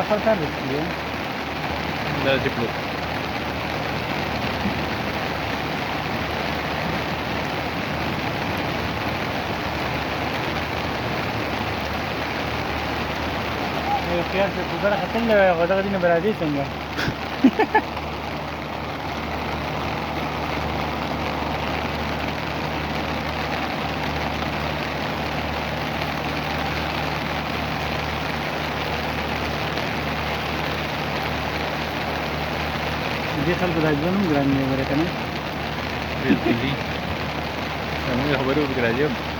a faltar vestido. Da Diplo. خيار في الكوبرة حتى لنا غدغدين براديس عنده. دي خلق راجبانهم ګران نه ورکنه دې دې موږ خبرو وکړو